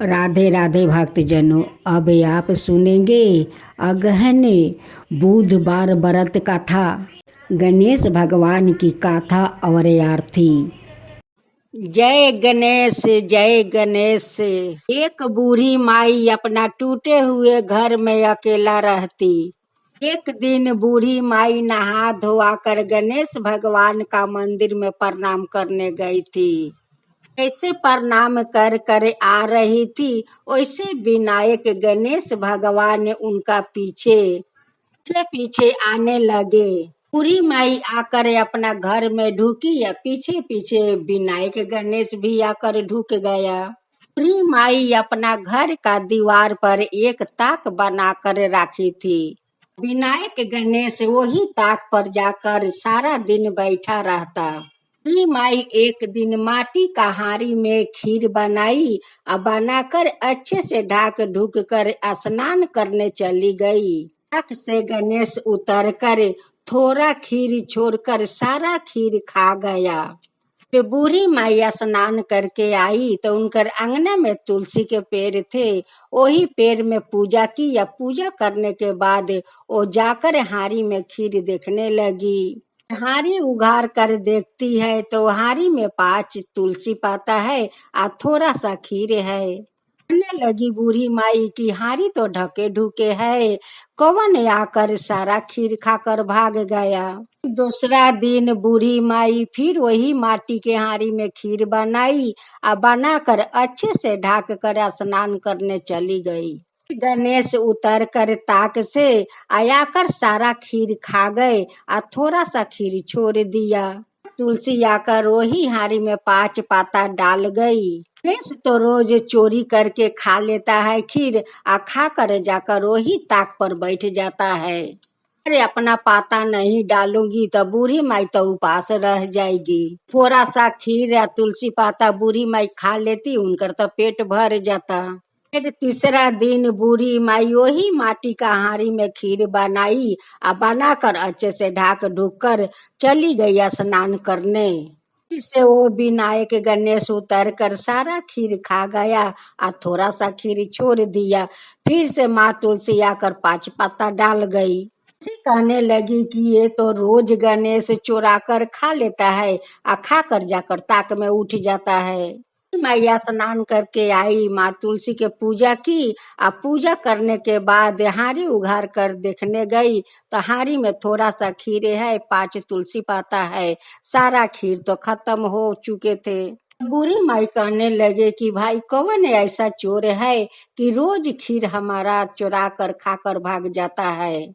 राधे राधे भक्तजनों, अब आप सुनेंगे अगहन बुधवार व्रत कथा, गणेश भगवान की गाथा और आरती। जय गणेश जय गणेश। एक बूढ़ी माई अपना टूटे हुए घर में अकेला रहती। एक दिन बूढ़ी माई नहा धोआ कर गणेश भगवान का मंदिर में प्रणाम करने गई थी। ऐसे प्रणाम कर कर आ रही थी, वैसे विनायक गणेश भगवान उनका पीछे पीछे पीछे आने लगे। पूरी माई आकर अपना घर में ढुकी या पीछे पीछे विनायक गणेश भी आकर ढुक गया। पूरी माई अपना घर का दीवार पर एक ताक बनाकर रखी थी। विनायक गणेश वही ताक पर जाकर सारा दिन बैठा रहता। पूरी माई एक दिन माटी का हारी में खीर बनाई और बनाकर अच्छे से ढाक ढूक कर स्नान करने चली गई। ताक से गणेश उतर कर थोड़ा खीर छोड़कर सारा खीर खा गया। फिर बूढ़ी माई स्नान करके आई तो उनकर अंगना में तुलसी के पेड़ थे। वही पेड़ में पूजा की या पूजा करने के बाद वो जाकर हारी में खीर देखने लगी। हारी उघाड़ कर देखती है तो हारी में 5 तुलसी पाता है और थोड़ा सा खीर है। कहने लगी बूढ़ी माई की हारी तो ढके ढुके है, कौन आकर सारा खीर खाकर भाग गया। दूसरा दिन बूढ़ी माई फिर वही माटी के हारी में खीर बनाई और बनाकर अच्छे से ढाक कर स्नान करने चली गई। गणेश उतर कर ताक से आकर सारा खीर खा गए और थोड़ा सा खीर छोड़ दिया। तुलसी आकर वही हारी में 5 पाता डाल गई। गणेश तो रोज चोरी करके खा लेता है खीर और खा कर जाकर वही ताक पर बैठ जाता है। अरे अपना पाता नहीं डालूंगी तो बूढ़ी माई तो उपास रह जाएगी। थोड़ा सा खीर या तुलसी पाता बूढ़ी माई खा लेती, उनकर तो पेट भर जाता। फिर तीसरा दिन बूढ़ी माई वही माटी का हारी में खीर बनाई और बनाकर अच्छे से ढाक ढूक कर चली गई स्नान करने। फिर से वो विनायक गणेश उतर कर सारा खीर खा गया और थोड़ा सा खीर छोड़ दिया। फिर से माँ तुलसी आकर 5 पत्ता डाल गई। कहने लगी कि ये तो रोज गणेश चोरा कर खा लेता है और खा कर जाकर ताक में उठ जाता है। मैया स्नान करके आई, माँ तुलसी के पूजा की और पूजा करने के बाद हारी उघाड़ कर देखने गई तो हारी में थोड़ा सा खीर है, 5 तुलसी पाता है, सारा खीर तो खत्म हो चुके थे। बूढ़ी माई कहने लगे कि भाई कौन ऐसा चोर है कि रोज खीर हमारा चुरा कर खाकर भाग जाता है।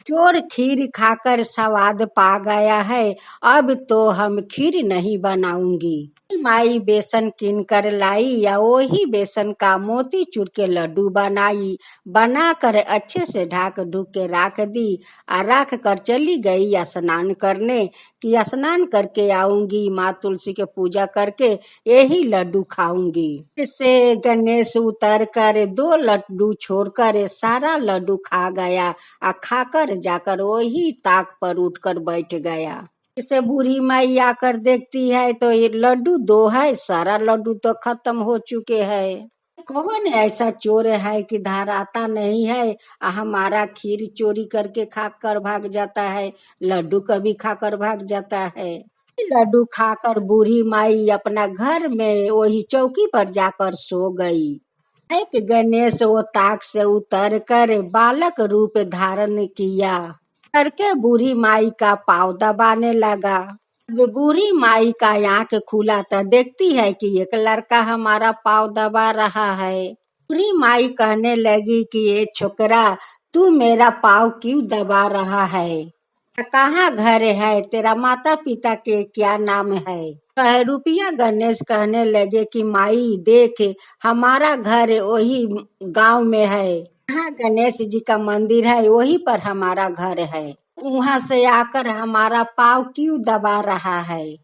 चोर खीर खाकर स्वाद पा गया है, अब तो हम खीर नहीं बनाऊंगी। माई बेसन कीन कर लाई या वही बेसन का मोतीचूर के लड्डू बनाई, बनाकर अच्छे से ढाक ढूक के रख दी और रख कर चली गई स्नान करने कि स्नान करके आऊंगी, माँ तुलसी के पूजा करके यही लड्डू खाऊंगी। इससे गणेश उतर कर 2 लड्डू छोड़कर सारा लड्डू खा गया और खाकर जाकर वही ताक पर उठकर बैठ गया। इसे बूढ़ी माई आकर देखती है तो ये लड्डू 2 है, सारा लड्डू तो खत्म हो चुके हैं। कौन ऐसा चोर है कि धराता नहीं है, हमारा खीर चोरी करके खाकर भाग जाता है, लड्डू कभी खाकर भाग जाता है। लड्डू खाकर बूढ़ी माई अपना घर में वही चौकी पर जाकर सो गई। एक गणेश वो ताक से उतर कर बालक रूप धारण किया करके बूढ़ी माई का पाँव दबाने लगा। बूढ़ी माई का आंख खुला तो देखती है कि एक लड़का हमारा पाँव दबा रहा है। बूढ़ी माई कहने लगी कि ये छोकरा तू मेरा पाँव क्यों दबा रहा है, कहाँ घर है, तेरा माता पिता के क्या नाम है। रुपया गणेश कहने लगे कि माई देख हमारा घर वही गांव में है, यहाँ गणेश जी का मंदिर है, वही पर हमारा घर है, वहाँ से आकर हमारा पाँव क्यों दबा रहा है।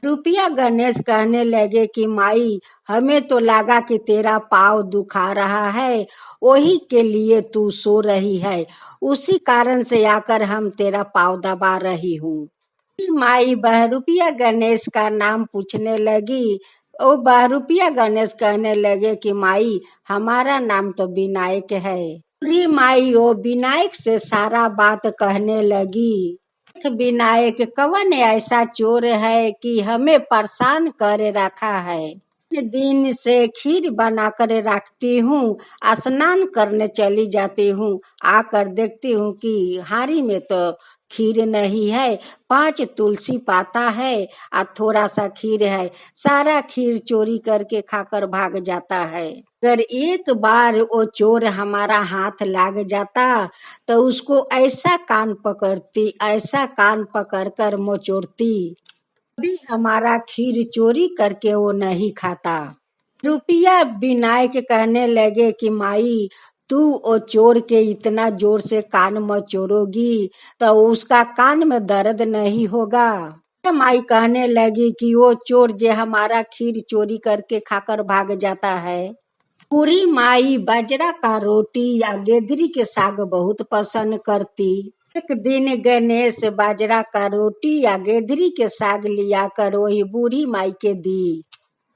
रुपया गणेश कहने लगे कि माई हमें तो लगा कि तेरा पाँव दुखा रहा है, वही के लिए तू सो रही है, उसी कारण से आकर हम तेरा पाँव दबा रही हूँ। माई बहरूपिया गणेश का नाम पूछने लगी ओ बहरूपिया गणेश कहने लगे कि माई हमारा नाम तो विनायक है। पूरी माई ओ विनायक से सारा बात कहने लगी। विनायक कौन ऐसा चोर है कि हमें परेशान कर रखा है। दिन से खीर बना कर रखती हूँ, स्नान करने चली जाती हूँ, आकर देखती हूँ कि हारी में तो खीर नहीं है, 5 तुलसी पाता है और थोड़ा सा खीर है। सारा खीर चोरी करके खाकर भाग जाता है। अगर एक बार वो चोर हमारा हाथ लाग जाता तो उसको ऐसा कान पकड़ती, ऐसा कान पकड़ कर मोचोड़ती, भी हमारा खीर चोरी करके वो नहीं खाता। रुपया विनायक कहने लगे कि माई तू ओ चोर के इतना जोर से कान मचोरोगी तो उसका कान में दर्द नहीं होगा। माई कहने लगी कि वो चोर जे हमारा खीर चोरी करके खाकर भाग जाता है। पूरी माई बाजरा का रोटी या गेदरी के साग बहुत पसंद करती। एक दिन गणेश बाजरा का रोटी या गेदरी के साग लिया कर वही बूढ़ी माई के दी।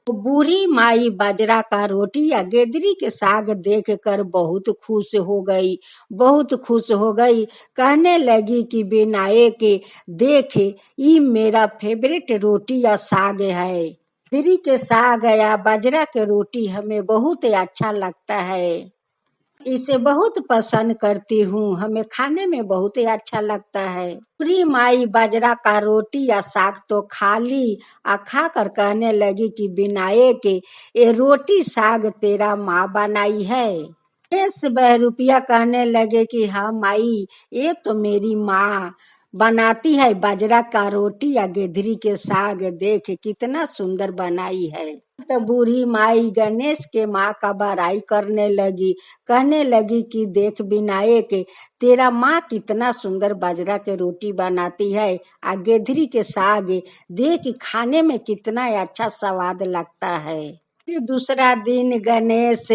तो बूढ़ी माई बाजरा का रोटी या गेदरी के साग देख कर बहुत खुश हो गई, बहुत खुश हो गई। कहने लगी कि विनायक देख ये मेरा फेवरेट रोटी या साग है। गेदरी के साग या बाजरा के रोटी हमें बहुत अच्छा लगता है, इसे बहुत पसंद करती हूँ, हमें खाने में बहुत ही अच्छा लगता है। पूरी माई बाजरा का रोटी या साग तो खा ली, खा कर कहने लगी कि विनायक ये रोटी साग तेरा माँ बनाई है। इस बहरूपिया कहने लगे कि हाँ माई ये तो मेरी माँ बनाती है बाजरा का रोटी या गेदरी के साग, देख कितना सुंदर बनाई है। तो बूढ़ी माई गणेश के माँ का बड़ाई करने लगी, कहने लगी कि देख विनायक तेरा माँ कितना सुंदर बाजरा के रोटी बनाती है, आ गेदरी के साग देख खाने में कितना अच्छा स्वाद लगता है। फिर दूसरा दिन गणेश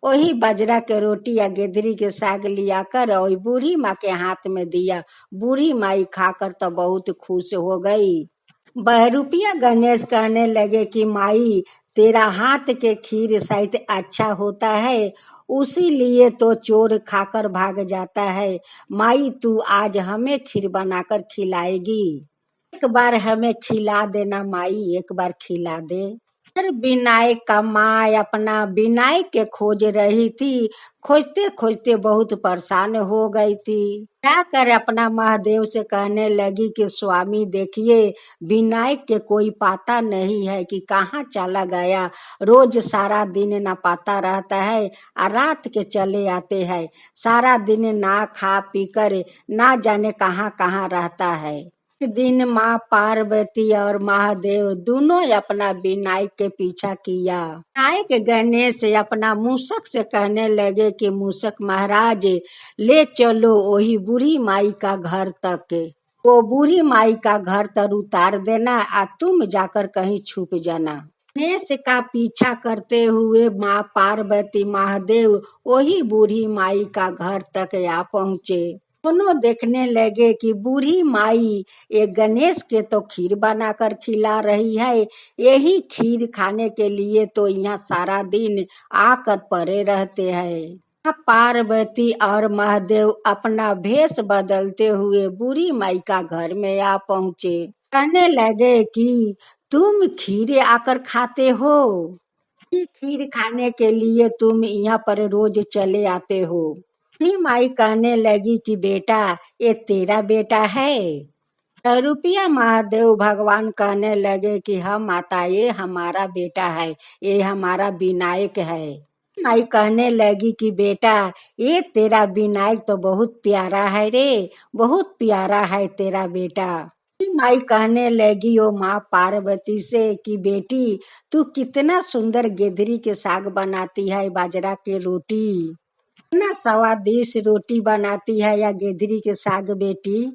वही बाजरा के रोटी या गेदरी के साग लिया कर और बूढ़ी माँ के हाथ में दिया। बूढ़ी माई खाकर तो बहुत खुश हो गई। बहरूपिया गणेश कहने लगे कि माई तेरा हाथ के खीर शायद अच्छा होता है, उसी लिए तो चोर खाकर भाग जाता है। माई तू आज हमें खीर बनाकर खिलाएगी, एक बार हमें खिला देना माई, एक बार खिला दे। फिर विनायक का माँ अपना विनायक के खोज रही थी, खोजते खोजते बहुत परेशान हो गई थी। जाकर अपना महादेव से कहने लगी कि स्वामी देखिए विनायक के कोई पता नहीं है कि कहाँ चला गया, रोज सारा दिन ना पाता रहता है और रात के चले आते हैं, सारा दिन ना खा पी कर ना जाने कहाँ कहाँ रहता है। एक दिन माँ पार्वती और महादेव दोनों अपना विनायक के पीछा किया। विनायक गणेश अपना मूषक से कहने लगे कि मूषक महाराज ले चलो वही बूढ़ी माई का घर तक, वो बूढ़ी माई का घर तर उतार देना और तुम जाकर कहीं छुप जाना। गणेश का पीछा करते हुए माँ पार्वती महादेव वही बूढ़ी माई का घर तक आ पहुँचे। दोनों देखने लगे कि बूढ़ी माई एक गणेश के तो खीर बनाकर खिला रही है, यही खीर खाने के लिए तो यहाँ सारा दिन आकर पड़े रहते हैं। पार्वती और महादेव अपना भेष बदलते हुए बूढ़ी माई का घर में आ पहुँचे। कहने लगे कि तुम खीर आकर खाते हो, खीर खाने के लिए तुम यहाँ पर रोज चले आते हो। माई कहने लगी कि बेटा ये तेरा बेटा है। रुपया महादेव भगवान कहने लगे कि हाँ माता ये हमारा बेटा है, ये हमारा विनायक है। माई कहने लगी कि बेटा ये तेरा विनायक तो बहुत प्यारा है रे, बहुत प्यारा है तेरा बेटा। माई कहने लगी ओ माँ पार्वती से कि बेटी तू कितना सुंदर गेदरी के साग बनाती है, बाजरा के रोटी कितना स्वादिष्ट रोटी बनाती है या गेदरी के साग बेटी।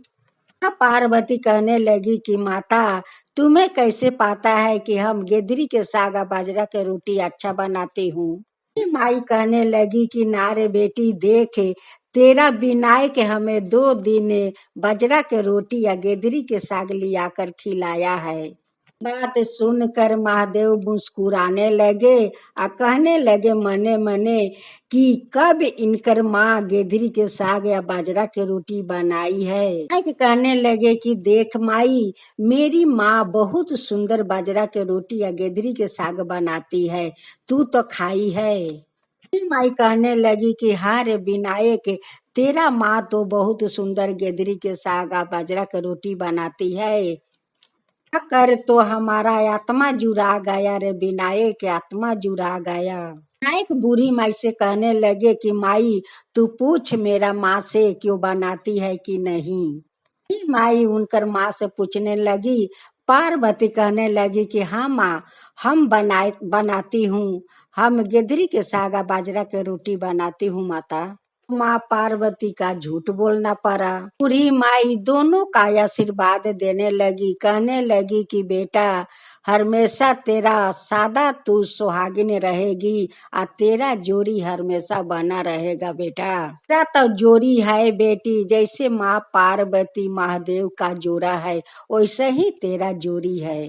पार्वती कहने लगी कि माता तुम्हें कैसे पता है कि हम गेदरी के साग और बाजरा के रोटी अच्छा बनाती हूँ। माई कहने लगी कि नारे बेटी देख तेरा विनायक हमें 2 दिन बाजरा के रोटी या गेदरी के साग लिया कर खिलाया है। बात सुनकर महादेव मुस्कुराने लगे और कहने लगे मने मने कि कब इनकर माँ गेदरी के साग या बाजरा के रोटी बनाई है। कहने लगे कि देख माई, मेरी माँ बहुत सुंदर बाजरा के रोटी या गेदरी के साग बनाती है, तू तो खाई है। फिर माई कहने लगी कि हाँ रे विनायक, तेरा माँ तो बहुत सुंदर गेदरी के साग और बाजरा के रोटी बनाती है। कर तो हमारा आत्मा जुड़ा गया रे विनायक, आत्मा जुड़ा गया। विनायक बूढ़ी माई से कहने लगे कि माई, तू पूछ मेरा माँ से क्यों बनाती है कि नहीं। फिर माई उनकर माँ से पूछने लगी। पार्वती कहने लगी कि हाँ माँ, हम बनाती हूँ, हम गेदरी के साग बाजरा के रोटी बनाती हूँ माता। माँ पार्वती का झूठ बोलना पड़ा। बूढ़ी माई दोनों का आशीर्वाद देने लगी, कहने लगी कि बेटा, हमेशा तेरा सादा तू सुहागिन रहेगी और तेरा जोड़ी हमेशा बना रहेगा बेटा। तेरा तो जोड़ी है बेटी, जैसे माँ पार्वती महादेव का जोड़ा है वैसे ही तेरा जोड़ी है।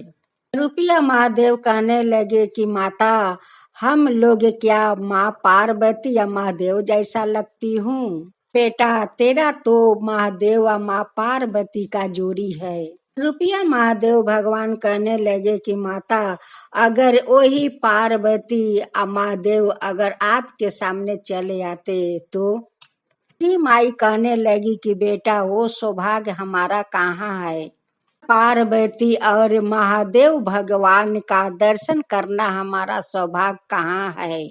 रुपया महादेव कहने लगे कि माता, हम लोग क्या माँ पार्वती या महादेव जैसा लगती हूँ। बेटा, तेरा तो महादेव और माँ पार्वती का जोड़ी है। रुपया महादेव भगवान कहने लगे कि माता, अगर वही पार्वती और महादेव अगर आपके सामने चले आते तो। माई कहने लगी कि बेटा, वो सौभाग्य हमारा कहाँ है। पार्वती और महादेव भगवान का दर्शन करना हमारा सौभाग्य कहाँ है।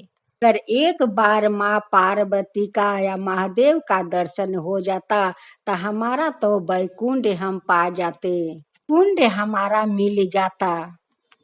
अगर एक बार माँ पार्वती का या महादेव का दर्शन हो जाता तो हमारा तो वैकुंठ हम पा जाते, कुंड हमारा मिल जाता।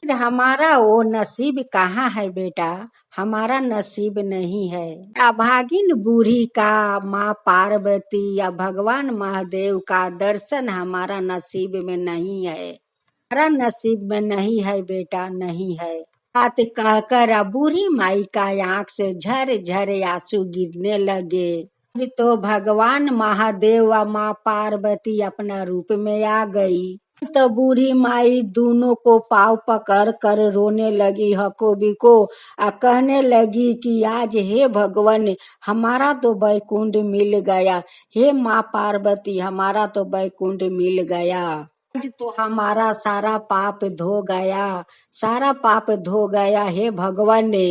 फिर हमारा वो नसीब कहाँ है बेटा, हमारा नसीब नहीं है। अभागिन बूढ़ी का माँ पार्वती या भगवान महादेव का दर्शन हमारा नसीब में नहीं है, हमारा नसीब में नहीं है बेटा, नहीं है। बात कहकर बूढ़ी माई का आंख से झर झर आंसू गिरने लगे। अभी तो भगवान महादेव व माँ पार्वती अपना रूप में आ गई। तो बूढ़ी माई दोनों को पाव पकड़ कर रोने लगी हको बिको, कहने लगी कि आज हे भगवान, हमारा तो वैकुंठ मिल गया, हे माँ पार्वती हमारा तो वैकुंठ मिल गया। आज तो हमारा सारा पाप धो गया, सारा पाप धो गया हे भगवान ने।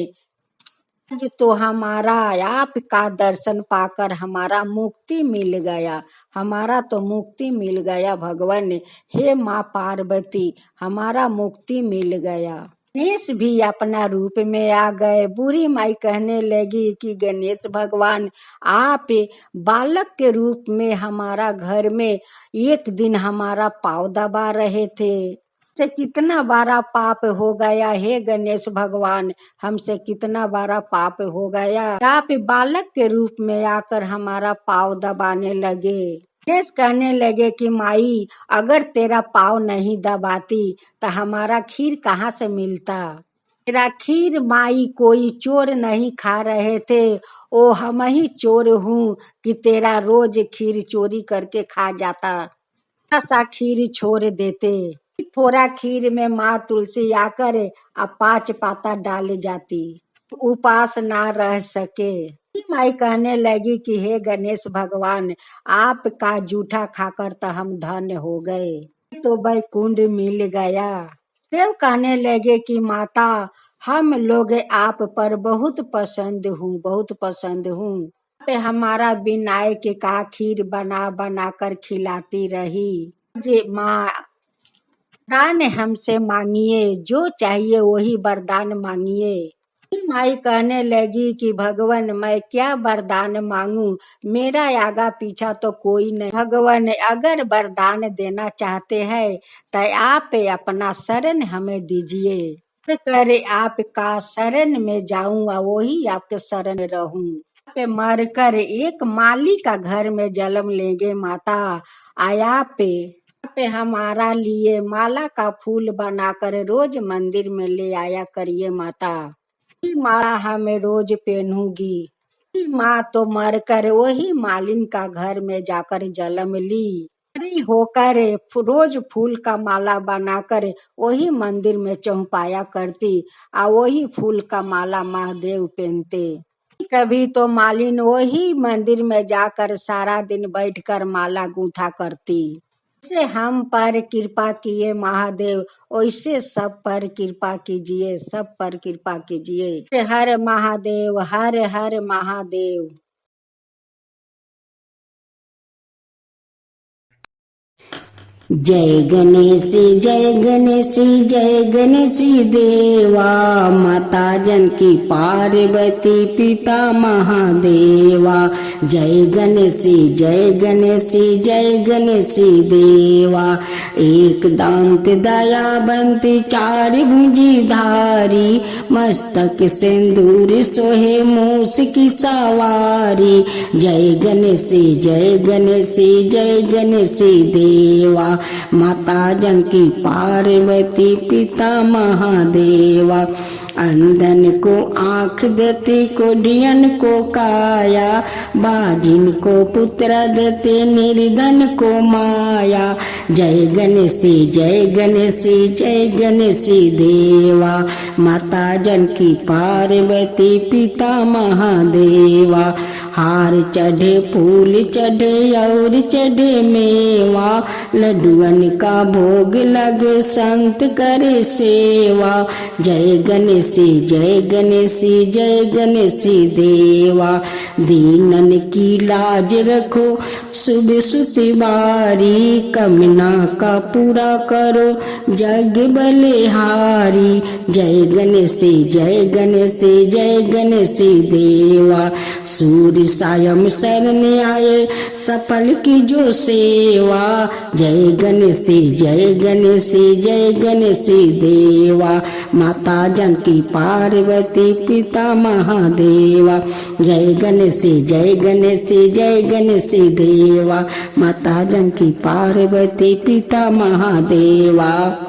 आज तो हमारा आपका दर्शन पाकर हमारा मुक्ति मिल गया, हमारा तो मुक्ति मिल गया भगवान, हे माँ पार्वती हमारा मुक्ति मिल गया। गणेश भी अपना रूप में आ गए। बूढ़ी माई कहने लगी कि गणेश भगवान, आप बालक के रूप में हमारा घर में एक दिन हमारा पाँव दबा रहे थे, से कितना बड़ा पाप हो गया हे गणेश भगवान, हमसे कितना बड़ा पाप हो गया। आप बालक के रूप में आकर हमारा पाँव दबाने लगे। गणेश कहने लगे कि माई, अगर तेरा पाँव नहीं दबाती तो हमारा खीर कहाँ से मिलता। तेरा खीर माई कोई चोर नहीं खा रहे थे, ओ हम ही चोर हूँ कि तेरा रोज खीर चोरी करके खा जाता। सा खीर छोड़ देते। थोड़ा खीर में माँ तुलसी आकर 5 पाता डाल जाती, उपास ना रह सके। माई कहने लगी कि हे गणेश भगवान, आपका जूठा खाकर तो हम धन्य हो गए, तो वैकुंठ मिल गया। देव कहने लगे कि माता, हम लोग आप पर बहुत पसंद हूँ, बहुत पसंद हूँ। पे हमारा विनायक का खीर बना बना कर खिलाती रही। जी माँ, वरदान हमसे मांगिए, जो चाहिए वही वरदान मांगिए। माई कहने लगी कि भगवान, मैं क्या वरदान मांगू, मेरा आगा पीछा तो कोई नहीं। भगवान, अगर वरदान देना चाहते हैं तो आप अपना शरण हमें दीजिए, करे आपका शरण में जाऊं और वही आपके शरण रहूं। पे मर कर एक माली का घर में जन्म लेंगे माता, आया पे हमारा लिए माला का फूल बनाकर रोज मंदिर में ले आया करिए माता। माला हमें रोज पहनूंगी। माँ तो मर कर वही मालिन का घर में जाकर जन्म ली। फ्री होकर रोज फूल का माला बनाकर वही मंदिर में चौपाया करती और वही फूल का माला महादेव पहनते। कभी तो मालिन वही मंदिर में जाकर सारा दिन बैठकर माला गूंथा करती। से हम पर कृपा किए महादेव, वैसे सब पर कृपा कीजिए, सब पर कृपा कीजिए। हर महादेव, हर हर महादेव। जय गणेश, जय गणेश, जय गणेश देवा। माता जानकी पार्वती पिता महादेवा। जय गणेश, जय गणेश, जय गणेश देवा। एक दांत दयावंत चार भुजी धारी, मस्तक सिंदूर सोहे मूस की सवारी। जय गणेश, जय गणेश, जय गणेश देवा। माता जानकी पार्वती पिता महादेवा। अंधन को आँख देते, कोढ़ियन को काया, बाजिन को पुत्र देते, निर्धन को माया। जय गणेश, जय गणेश, जय गणेश देवा। माता जानकी पार्वती पिता महादेवा। हार चढ़े, फूल चढ़े और चढ़े मेवा, लड्डुअन का भोग लगे, संत करे सेवा। जय गणेश, जय गणेश, जय गणेश देवा। दीनन की लाज रखो, सुबह सुती बारी, कमना का पूरा करो, जग बलिहारी। जय गणेश, जय गणेश, जय गणेश देवा। सूर्य सायं शरण आए, सफल की जो सेवा। जय गणेश, जय गणेश, जय गणेश देवा। माता जानकी पार्वती पिता महादेवा। जय गणेश, जय गणेश, जय गणेश देवा। माता जानकी पार्वती पिता महादेवा।